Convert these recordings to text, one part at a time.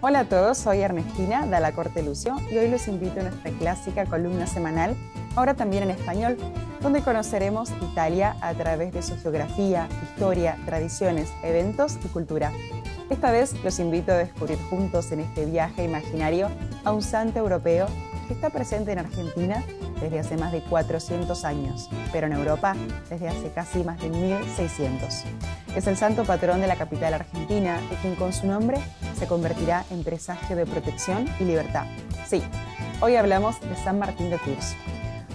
Hola a todos, soy Ernestina de la Corte Lucio y hoy los invito a nuestra clásica columna semanal, ahora también en español, donde conoceremos Italia a través de su geografía, historia, tradiciones, eventos y cultura. Esta vez los invito a descubrir juntos en este viaje imaginario a un santo europeo que está presente en Argentina desde hace más de 400 años, pero en Europa desde hace casi más de 1600. Es el santo patrón de la capital argentina y quien con su nombre se convertirá en presagio de protección y libertad. Sí, hoy hablamos de San Martín de Tours.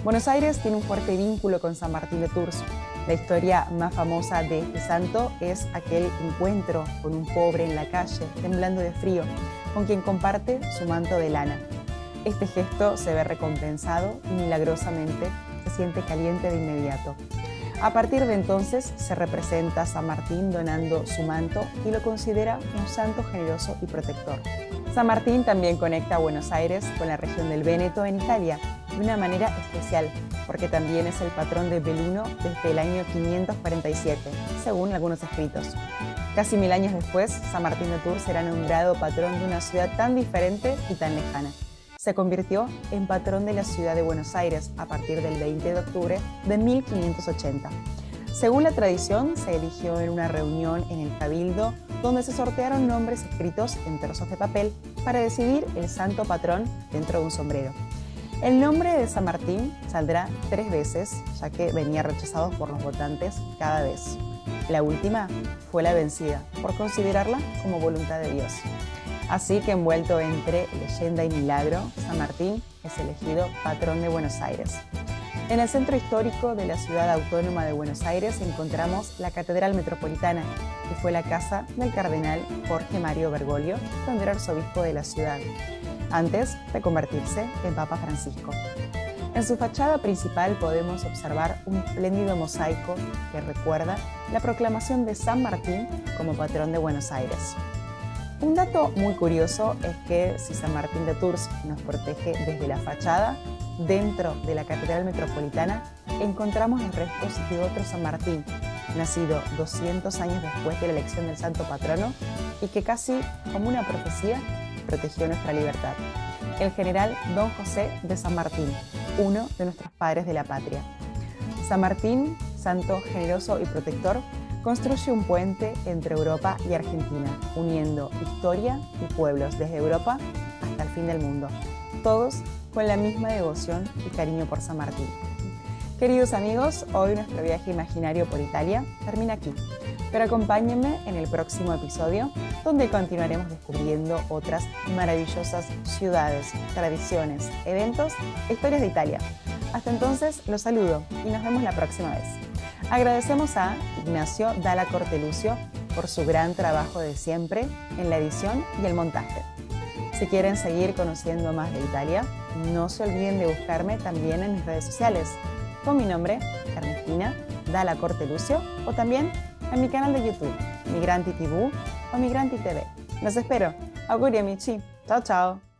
Buenos Aires tiene un fuerte vínculo con San Martín de Tours. La historia más famosa de este santo es aquel encuentro con un pobre en la calle, temblando de frío, con quien comparte su manto de lana. Este gesto se ve recompensado y milagrosamente se siente caliente de inmediato. A partir de entonces se representa a San Martín donando su manto y lo considera un santo generoso y protector. San Martín también conecta a Buenos Aires con la región del Véneto en Italia de una manera especial, porque también es el patrón de Belluno desde el año 547, según algunos escritos. Casi 1000 años después, San Martín de Tours será nombrado patrón de una ciudad tan diferente y tan lejana. Se convirtió en patrón de la ciudad de Buenos Aires a partir del 20 de octubre de 1580. Según la tradición, se eligió en una reunión en el Cabildo donde se sortearon nombres escritos en trozos de papel para decidir el santo patrón dentro de un sombrero. El nombre de San Martín saldrá 3 veces, ya que venía rechazado por los votantes cada vez. La última fue la vencida, por considerarla como voluntad de Dios. Así que envuelto entre leyenda y milagro, San Martín es elegido patrón de Buenos Aires. En el centro histórico de la ciudad autónoma de Buenos Aires encontramos la Catedral Metropolitana, que fue la casa del cardenal Jorge Mario Bergoglio cuando era arzobispo de la ciudad, antes de convertirse en Papa Francisco. En su fachada principal podemos observar un espléndido mosaico que recuerda la proclamación de San Martín como patrón de Buenos Aires. Un dato muy curioso es que si San Martín de Tours nos protege desde la fachada, dentro de la Catedral Metropolitana encontramos los restos de otro San Martín, nacido 200 años después de la elección del santo patrono y que casi como una profecía protegió nuestra libertad. El general Don José de San Martín, uno de nuestros padres de la patria. San Martín, santo generoso y protector, construye un puente entre Europa y Argentina, uniendo historia y pueblos desde Europa hasta el fin del mundo, todos con la misma devoción y cariño por San Martín. Queridos amigos, hoy nuestro viaje imaginario por Italia termina aquí, pero acompáñenme en el próximo episodio, donde continuaremos descubriendo otras maravillosas ciudades, tradiciones, eventos e historias de Italia. Hasta entonces, los saludo y nos vemos la próxima vez. Agradecemos a Ignacio Dalla Corte Lucio por su gran trabajo de siempre en la edición y el montaje. Si quieren seguir conociendo más de Italia, no se olviden de buscarme también en mis redes sociales, con mi nombre, Ernestina Dalla Corte Lucio, o también en mi canal de YouTube, Migranti TV o Migranti TV. Los espero. Auguri amici. Ciao ciao.